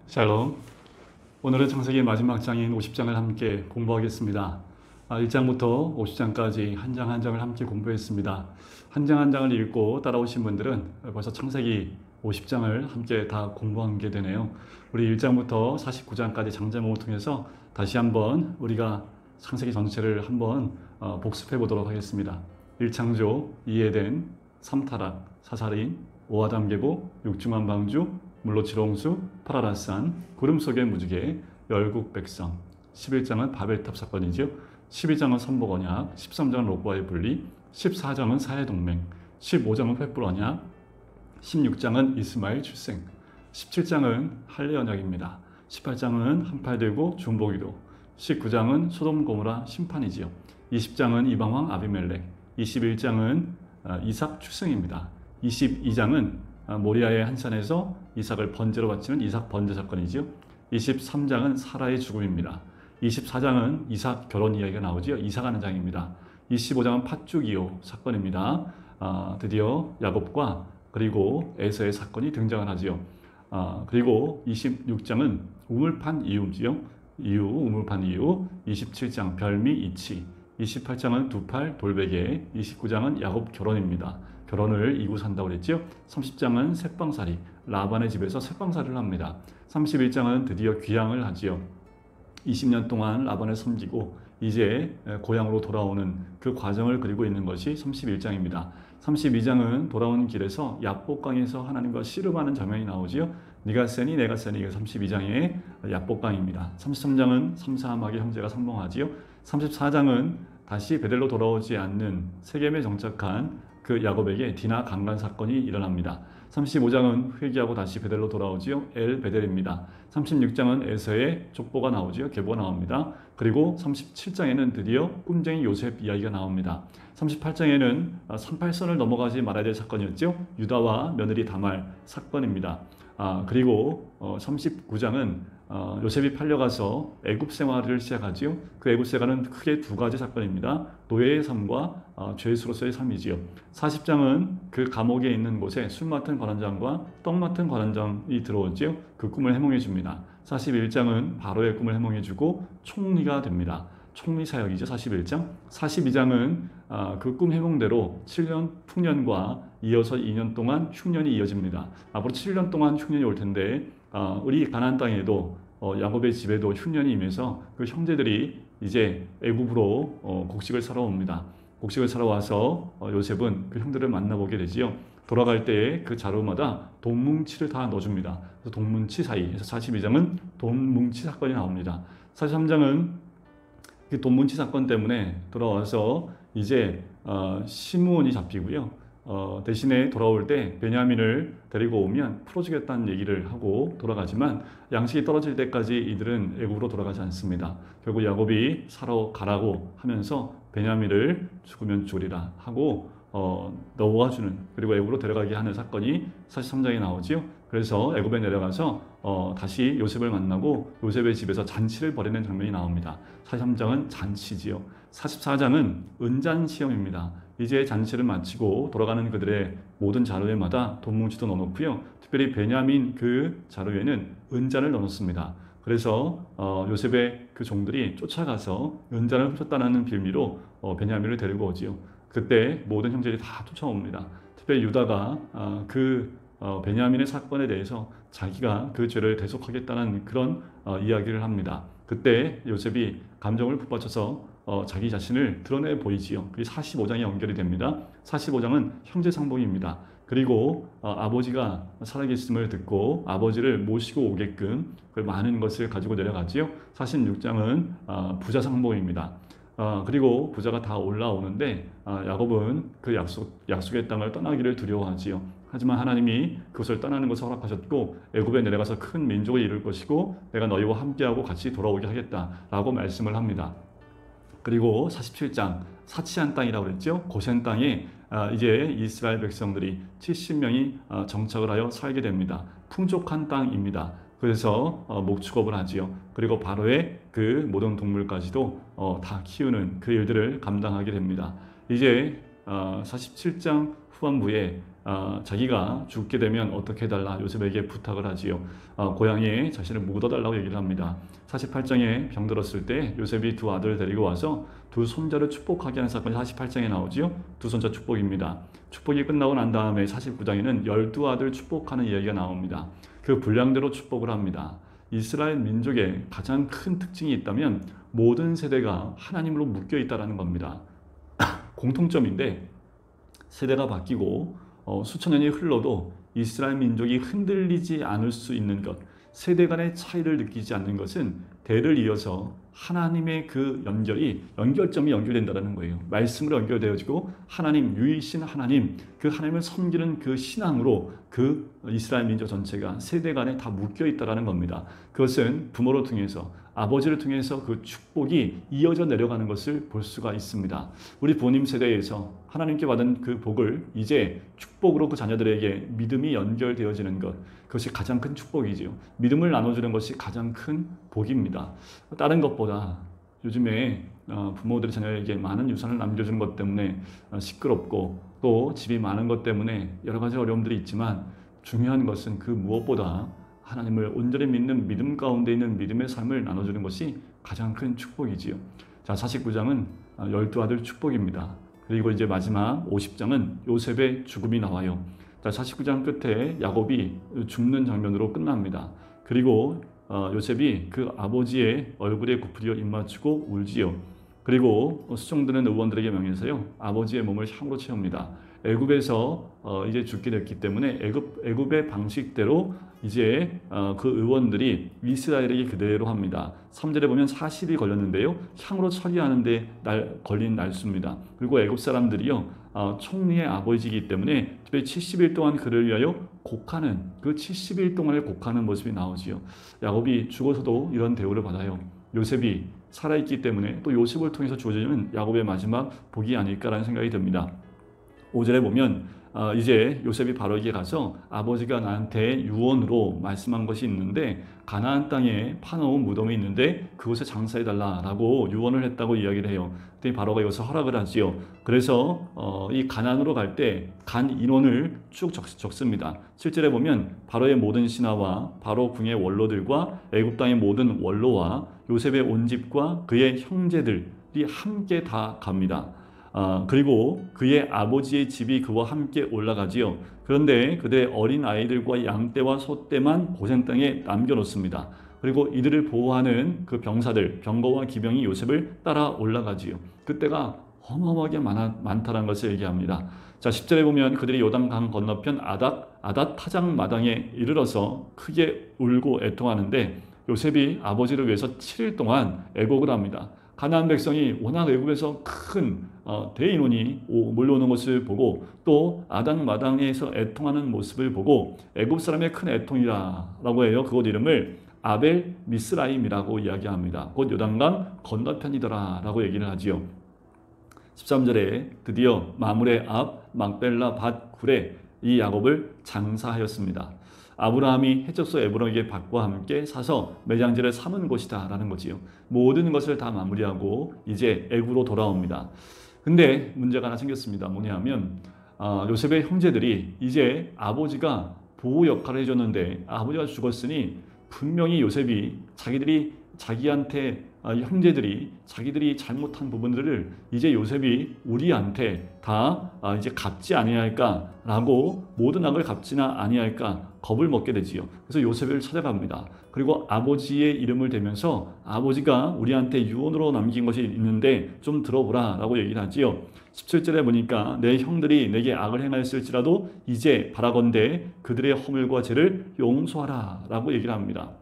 샬롬. 오늘은 창세기 마지막 장인 50장을 함께 공부하겠습니다. 1장부터 50장까지 한 장 한 장을 함께 공부했습니다. 한 장 한 장을 읽고 따라오신 분들은 벌써 창세기 50장을 함께 다 공부하게 되네요. 우리 1장부터 49장까지 장제목을 통해서 다시 한번 우리가 창세기 전체를 한번 복습해 보도록 하겠습니다. 1창조, 2에덴, 3타락, 4살인, 5아담 계보, 6중한 방주, 물로치롱수, 파라라산, 구름 속의 무지개, 열국 백성. 11장은 바벨탑 사건이죠. 12장은 선복 언약, 13장은 롯과의 분리, 14장은 사해 동맹, 15장은 횃불 언약, 16장은 이스마엘 출생, 17장은 할례 언약입니다. 18장은 한팔되고 중보기도, 19장은 소돔 고모라 심판이지요. 20장은 이방왕 아비멜렉, 21장은 이삭 출생입니다. 22장은 모리아의 한 산에서 이삭을 번제로 바치는 이삭 번제 사건이죠. 23장은 사라의 죽음입니다. 24장은 이삭 결혼 이야기가 나오죠. 이삭하는 장입니다. 25장은 팥죽이요 사건입니다. 드디어 야곱과 그리고 에서의 사건이 등장을 하지요. 그리고 26장은 우물판 이유지요. 우물판 이유. 27장 별미 이치. 28장은 두팔 돌베개. 29장은 야곱 결혼입니다. 결혼을 이고 산다고 그랬죠. 30장은 색방살이, 라반의 집에서 색방살이를 합니다. 31장은 드디어 귀향을 하지요. 20년 동안 라반을 섬기고 이제 고향으로 돌아오는 그 과정을 그리고 있는 것이 31장입니다. 32장은 돌아오는 길에서 야복강에서 하나님과 씨름하는 장면이 나오지요. 네가 세니 내가 세니. 32장의 야복강입니다. 33장은 삼사함하게 형제가 상봉하지요. 34장은 다시 베델로 돌아오지 않는 세겜에 정착한 그 야곱에게 디나 강간 사건이 일어납니다. 35장은 회개하고 다시 베델로 돌아오지요. 엘 베델입니다. 36장은 에서의 족보가 나오지요. 계보가 나옵니다. 그리고 37장에는 드디어 꿈쟁이 요셉 이야기가 나옵니다. 38장에는 38선을 넘어가지 말아야 될 사건이었죠. 유다와 며느리 다말 사건입니다. 그리고 39장은 요셉이 팔려가서 애굽 생활을 시작하지요. 그 애굽 생활은 크게 두 가지 사건입니다. 노예의 삶과 죄수로서의 삶이지요. 40장은 그 감옥에 있는 곳에 술 맡은 관원장과 떡 맡은 관원장이 들어오지요. 그 꿈을 해몽해 줍니다. 41장은 바로의 꿈을 해몽해 주고 총리가 됩니다. 총리 사역이죠. 41장. 42장은 그 꿈 해몽대로 7년 풍년과 이어서 2년 동안 흉년이 이어집니다. 앞으로 7년 동안 흉년이 올 텐데 우리 가나안 땅에도 야곱의 집에도 흉년이 임해서 그 형제들이 이제 애굽으로 곡식을 사러 옵니다. 곡식을 사러 와서 요셉은 그 형들을 만나보게 되지요. 돌아갈 때에 그 자루마다 돈뭉치를 다 넣어줍니다. 그래서 돈뭉치 사이에서 42장은 돈뭉치 사건이 나옵니다. 43장은 그 돈뭉치 사건 때문에 돌아와서 이제 시므온이 잡히고요. 대신에 돌아올 때 베냐민을 데리고 오면 풀어주겠다는 얘기를 하고 돌아가지만 양식이 떨어질 때까지 이들은 애굽으로 돌아가지 않습니다. 결국 야곱이 사러 가라고 하면서 베냐민을 죽으면 주리라 하고 놓아주는, 그리고 애굽으로 데려가게 하는 사건이 43장에 나오지요. 그래서 애굽에 내려가서 다시 요셉을 만나고 요셉의 집에서 잔치를 벌이는 장면이 나옵니다. 43장은 잔치지요. 44장은 은잔 시험입니다. 이제 잔치를 마치고 돌아가는 그들의 모든 자루에마다 돈뭉치도 넣어놓고요. 특별히 베냐민 그 자루에는 은잔을 넣어놓습니다. 그래서 요셉의 그 종들이 쫓아가서 은잔을 훔쳤다는 빌미로 베냐민을 데리고 오지요. 그때 모든 형제들이 다 쫓아옵니다. 특별히 유다가 베냐민의 사건에 대해서 자기가 그 죄를 대속하겠다는 그런 이야기를 합니다. 그때 요셉이 감정을 북받쳐서 자기 자신을 드러내 보이지요. 그게 45장에 연결이 됩니다. 45장은 형제 상봉입니다. 그리고 아버지가 살아계심을 듣고 아버지를 모시고 오게끔 그 많은 것을 가지고 내려가지요. 46장은 부자 상봉입니다. 그리고 부자가 다 올라오는데 야곱은 그 약속의 땅을 떠나기를 두려워하지요. 하지만 하나님이 그것을 떠나는 것을 허락하셨고 애굽에 내려가서 큰 민족을 이룰 것이고 내가 너희와 함께하고 같이 돌아오게 하겠다라고 말씀을 합니다. 그리고 47장 사치한 땅이라고 그랬죠. 고센 땅에 이제 이스라엘 백성들이 70명이 정착을 하여 살게 됩니다. 풍족한 땅입니다. 그래서 목축업을 하지요. 그리고 바로의 그 모든 동물까지도 다 키우는 그 일들을 감당하게 됩니다. 이제 47장 후반부에 자기가 죽게 되면 어떻게 해달라 요셉에게 부탁을 하지요. 고향에 자신을 묻어달라고 얘기를 합니다. 48장에 병들었을 때 요셉이 두 아들을 데리고 와서 두 손자를 축복하게 하는 사건이 48장에 나오지요. 두 손자 축복입니다. 축복이 끝나고 난 다음에 49장에는 12아들 축복하는 이야기가 나옵니다. 그 분량대로 축복을 합니다. 이스라엘 민족의 가장 큰 특징이 있다면 모든 세대가 하나님으로 묶여 있다는 겁니다. 공통점인데 세대가 바뀌고 수천 년이 흘러도 이스라엘 민족이 흔들리지 않을 수 있는 것, 세대 간의 차이를 느끼지 않는 것은 대를 이어서 하나님의 그 연결점이 연결된다는 거예요. 말씀으로 연결되어지고 하나님, 유일신 하나님, 그 하나님을 섬기는 그 신앙으로 그 이스라엘 민족 전체가 세대 간에 다 묶여 있다는 겁니다. 그것은 부모를 통해서 아버지를 통해서 그 축복이 이어져 내려가는 것을 볼 수가 있습니다. 우리 부모님 세대에서 하나님께 받은 그 복을 이제 축복으로 그 자녀들에게 믿음이 연결되어지는 것, 그것이 가장 큰 축복이지요. 믿음을 나눠주는 것이 가장 큰 복입니다. 다른 것보다 요즘에 부모들이 자녀에게 많은 유산을 남겨주는 것 때문에 시끄럽고 또 집이 많은 것 때문에 여러 가지 어려움들이 있지만 중요한 것은 그 무엇보다 하나님을 온전히 믿는 믿음 가운데 있는 믿음의 삶을 나눠주는 것이 가장 큰 축복이지요. 자, 49장은 12아들 축복입니다. 그리고 이제 마지막 50장은 요셉의 죽음이 나와요. 자, 49장 끝에 야곱이 죽는 장면으로 끝납니다. 그리고 요셉이 그 아버지의 얼굴에 굽으려 입맞추고 울지요. 그리고 수종드는 의원들에게 명해서요, 아버지의 몸을 향으로 채웁니다. 애굽에서 이제 죽게 됐기 때문에 애굽의 방식대로 이제 그 의원들이 이스라엘에게 그대로 합니다. 3절에 보면 40이 걸렸는데요, 향으로 처리하는데 걸린 날수입니다. 그리고 애굽 사람들이요, 총리의 아버지이기 때문에 70일 동안 그를 위하여 곡하는, 그 70일 동안의 곡하는 모습이 나오지요. 야곱이 죽어서도 이런 대우를 받아요. 요셉이 살아있기 때문에 또 요셉을 통해서 주어지는 야곱의 마지막 복이 아닐까라는 생각이 듭니다. 5절에 보면 이제 요셉이 바로에게 가서 아버지가 나한테 유언으로 말씀한 것이 있는데 가나안 땅에 파놓은 무덤이 있는데 그곳에 장사해달라라고 유언을 했다고 이야기를 해요. 그랬더니 바로가 이것을 허락을 하지요. 그래서 이 가나안으로 갈 때 간 인원을 쭉 적습니다. 7절에 보면 바로의 모든 신하와 바로 궁의 원로들과 애굽 땅의 모든 원로와 요셉의 온 집과 그의 형제들이 함께 다 갑니다. 그리고 그의 아버지의 집이 그와 함께 올라가지요. 그런데 그들의 어린 아이들과 양떼와 소떼만 고센 땅에 남겨놓습니다. 그리고 이들을 보호하는 그 병사들, 병거와 기병이 요셉을 따라 올라가지요. 그때가 어마어마하게 많다는 것을 얘기합니다. 자, 10절에 보면 그들이 요단강 건너편 아닷 타작 마당에 이르러서 크게 울고 애통하는데 요셉이 아버지를 위해서 7일 동안 애곡을 합니다. 가나안 백성이 워낙 애굽에서 큰 대인원이 몰려오는 것을 보고 또 아당 마당에서 애통하는 모습을 보고 애굽 사람의 큰 애통이라고 해요. 그곳 이름을 아벨 미스라임이라고 이야기합니다. 곧 요단강 건너편이더라라고 얘기를 하지요. 13절에 드디어 마므레 앞 막벨라 밭 굴에 이 야곱을 장사하였습니다. 아브라함이 해적소 에브론에게 밭과 함께 사서 매장지를 삼은 곳이다 라는 거지요. 모든 것을 다 마무리하고 이제 애굽으로 돌아옵니다. 근데 문제가 하나 생겼습니다. 뭐냐면 요셉의 형제들이 이제 아버지가 보호 역할을 해줬는데 아버지가 죽었으니 분명히 요셉이 자기한테 형제들이 자기들이 잘못한 부분들을 이제 요셉이 우리한테 다 이제 갚지 아니할까라고 모든 악을 갚지나 아니할까 겁을 먹게 되지요. 그래서 요셉을 찾아갑니다. 그리고 아버지의 이름을 대면서 아버지가 우리한테 유언으로 남긴 것이 있는데 좀 들어보라라고 얘기를 하지요. 17절에 보니까 내 형들이 내게 악을 행하였을지라도 이제 바라건대 그들의 허물과 죄를 용서하라라고 얘기를 합니다.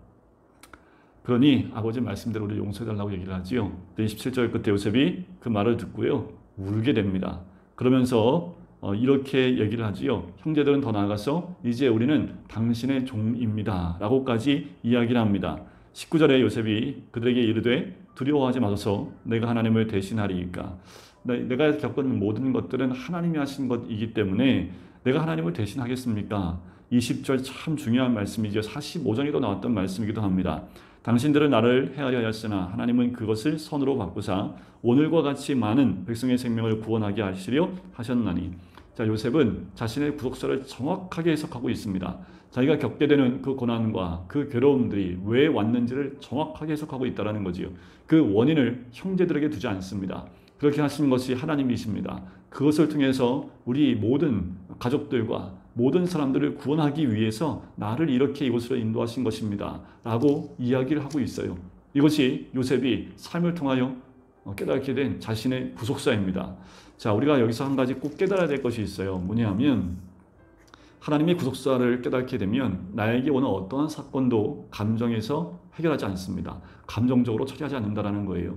그러니 아버지 말씀대로 우리 용서해달라고 얘기를 하지요. 17절 끝에 요셉이 그 말을 듣고요, 울게 됩니다. 그러면서 이렇게 얘기를 하지요. 형제들은 더 나아가서 이제 우리는 당신의 종입니다 라고까지 이야기를 합니다. 19절에 요셉이 그들에게 이르되 두려워하지 마소서 내가 하나님을 대신하리이까. 내가 겪은 모든 것들은 하나님이 하신 것이기 때문에 내가 하나님을 대신하겠습니까? 20절 참 중요한 말씀이죠. 45장에도 나왔던 말씀이기도 합니다. 당신들은 나를 해하려 하였으나 하나님은 그것을 선으로 바꾸사 오늘과 같이 많은 백성의 생명을 구원하게 하시려 하셨나니 자, 요셉은 자신의 구속사를 정확하게 해석하고 있습니다. 자기가 겪게 되는 그 고난과 그 괴로움들이 왜 왔는지를 정확하게 해석하고 있다는 거지요. 그 원인을 형제들에게 두지 않습니다. 그렇게 하신 것이 하나님이십니다. 그것을 통해서 우리 모든 가족들과 모든 사람들을 구원하기 위해서 나를 이렇게 이곳으로 인도하신 것입니다. 라고 이야기를 하고 있어요. 이것이 요셉이 삶을 통하여 깨닫게 된 자신의 구속사입니다. 자, 우리가 여기서 한 가지 꼭 깨달아야 될 것이 있어요. 뭐냐면 하나님의 구속사를 깨닫게 되면 나에게 오는 어떠한 사건도 감정에서 해결하지 않습니다. 감정적으로 처리하지 않는다는 거예요.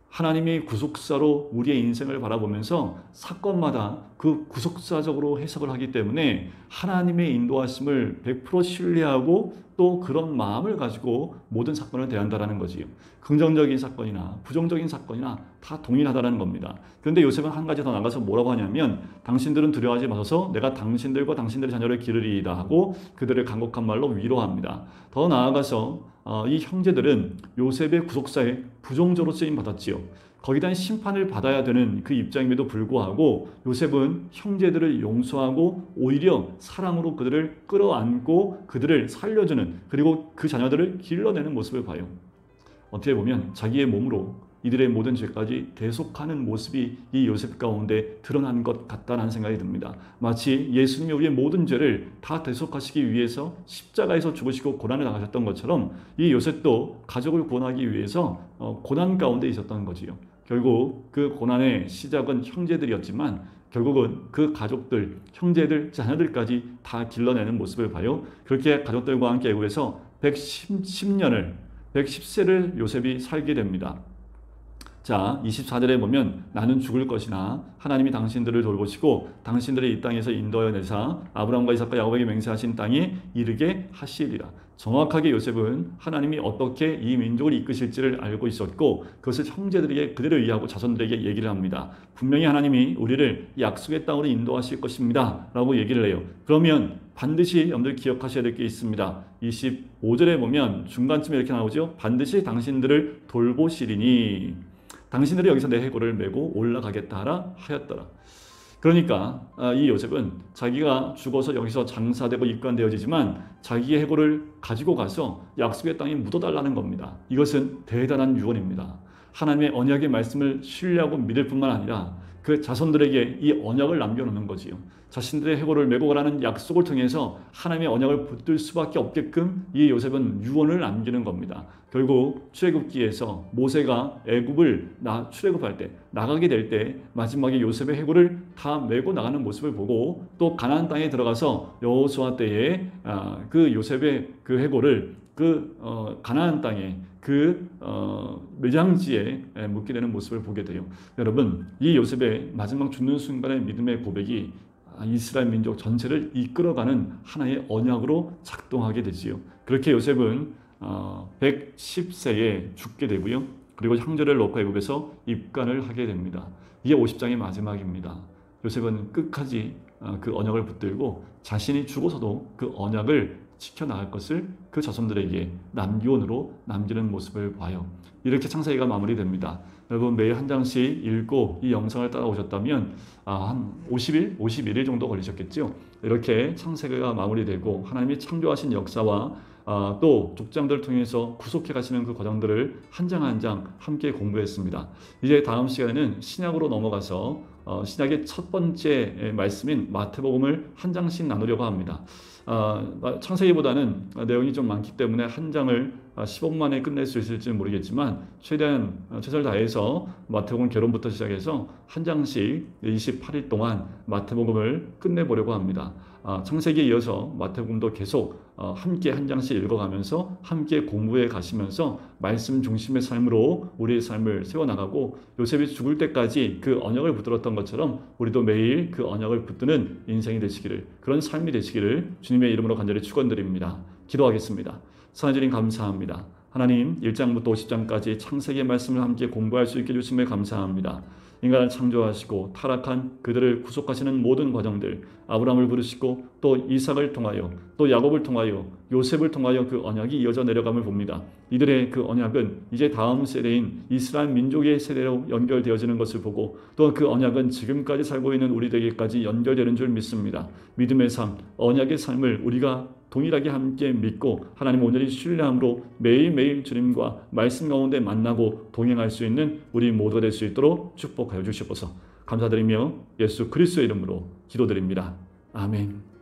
하나님의 구속사로 우리의 인생을 바라보면서 사건마다 그 구속사적으로 해석을 하기 때문에 하나님의 인도하심을 100% 신뢰하고 또 그런 마음을 가지고 모든 사건을 대한다는 거지요. 긍정적인 사건이나 부정적인 사건이나 다 동일하다는 겁니다. 그런데 요셉은 한 가지 더 나가서 뭐라고 하냐면 당신들은 두려워하지 마소서 내가 당신들과 당신들의 자녀를 기르리이다 하고 그들을 간곡한 말로 위로합니다. 더 나아가서 이 형제들은 요셉의 구속사에 부정적으로 쓰임 받았지요. 거기에 대한 심판을 받아야 되는 그 입장임에도 불구하고 요셉은 형제들을 용서하고 오히려 사랑으로 그들을 끌어안고 그들을 살려주는 그리고 그 자녀들을 길러내는 모습을 봐요. 어떻게 보면 자기의 몸으로 이들의 모든 죄까지 대속하는 모습이 이 요셉 가운데 드러난 것 같다는 생각이 듭니다. 마치 예수님이 우리의 모든 죄를 다 대속하시기 위해서 십자가에서 죽으시고 고난을 당하셨던 것처럼 이 요셉도 가족을 구원하기 위해서 고난 가운데 있었던 거지요. 결국 그 고난의 시작은 형제들이었지만 결국은 그 가족들, 형제들, 자녀들까지 다 길러내는 모습을 봐요. 그렇게 가족들과 함께 애국에서 110세를 요셉이 살게 됩니다. 자, 24절에 보면 나는 죽을 것이나 하나님이 당신들을 돌보시고 당신들을 이 땅에서 인도하여 내사 아브라함과 이삭과 야곱에게 맹세하신 땅에 이르게 하시리라. 정확하게 요셉은 하나님이 어떻게 이 민족을 이끄실지를 알고 있었고 그것을 형제들에게 그대로 이해하고 자손들에게 얘기를 합니다. 분명히 하나님이 우리를 약속의 땅으로 인도하실 것입니다 라고 얘기를 해요. 그러면 반드시 여러분들 기억하셔야 될 게 있습니다. 25절에 보면 중간쯤에 이렇게 나오죠. 반드시 당신들을 돌보시리니 당신들이 여기서 내 해골을 메고 올라가겠다 하라 하였더라. 그러니까 이 요셉은 자기가 죽어서 여기서 장사되고 입관되어지지만 자기의 해골을 가지고 가서 약속의 땅에 묻어달라는 겁니다. 이것은 대단한 유언입니다. 하나님의 언약의 말씀을 신뢰하고 믿을 뿐만 아니라 그 자손들에게 이 언약을 남겨놓는 거지요. 자신들의 해골을 메고 가라는 약속을 통해서 하나님의 언약을 붙들 수밖에 없게끔 이 요셉은 유언을 남기는 겁니다. 결국 출애굽기에서 모세가 애굽을 출애굽할 때 나가게 될 때 마지막에 요셉의 해골을 다 메고 나가는 모습을 보고 또 가나안 땅에 들어가서 여호수아 때에 그 요셉의 그 해골을 가나안 땅에 매장지에 묻게 되는 모습을 보게 돼요. 여러분, 이 요셉의 마지막 죽는 순간의 믿음의 고백이 이스라엘 민족 전체를 이끌어가는 하나의 언약으로 작동하게 되지요. 그렇게 요셉은 110세에 죽게 되고요. 그리고 형제를 놓고 애굽에서 입관을 하게 됩니다. 이게 50장의 마지막입니다. 요셉은 끝까지 그 언약을 붙들고 자신이 죽어서도 그 언약을 지켜나갈 것을 그 자손들에게 남기원으로 남기는 모습을 봐요. 이렇게 창세기가 마무리됩니다. 여러분 매일 한 장씩 읽고 이 영상을 따라오셨다면 한 50일, 51일 정도 걸리셨겠죠. 이렇게 창세기가 마무리되고 하나님이 창조하신 역사와 또 족장들을 통해서 구속해 가시는 그 과정들을 한 장 한 장 함께 공부했습니다. 이제 다음 시간에는 신약으로 넘어가서 신약의 첫 번째 말씀인 마태복음을 한 장씩 나누려고 합니다. 창세기보다는 내용이 좀 많기 때문에 한 장을 10분 만에 끝낼 수 있을지는 모르겠지만 최대한 최선을 다해서 마태복음 개론부터 시작해서 한 장씩 28일 동안 마태복음을 끝내보려고 합니다. 창세기에 이어서 마태복음도 계속 함께 한 장씩 읽어가면서 함께 공부해 가시면서 말씀 중심의 삶으로 우리의 삶을 세워나가고 요셉이 죽을 때까지 그 언약을 붙들었던 것처럼 우리도 매일 그 언약을 붙드는 인생이 되시기를, 그런 삶이 되시기를 주님의 이름으로 간절히 축원드립니다. 기도하겠습니다. 선하신 주님 감사합니다. 하나님 1장부터 50장까지 창세기의 말씀을 함께 공부할 수 있게 해주심에 감사합니다. 인간을 창조하시고 타락한 그들을 구속하시는 모든 과정들, 아브라함을 부르시고 또 이삭을 통하여 또 야곱을 통하여 요셉을 통하여 그 언약이 이어져 내려감을 봅니다. 이들의 그 언약은 이제 다음 세대인 이스라엘 민족의 세대로 연결되어지는 것을 보고 또 그 언약은 지금까지 살고 있는 우리들에게까지 연결되는 줄 믿습니다. 믿음의 삶, 언약의 삶을 우리가 동일하게 함께 믿고 하나님 온전히 신뢰함으로 매일매일 주님과 말씀 가운데 만나고 동행할 수 있는 우리 모두가 될 수 있도록 축복하여 주시옵소서. 감사드리며 예수 그리스도의 이름으로 기도드립니다. 아멘.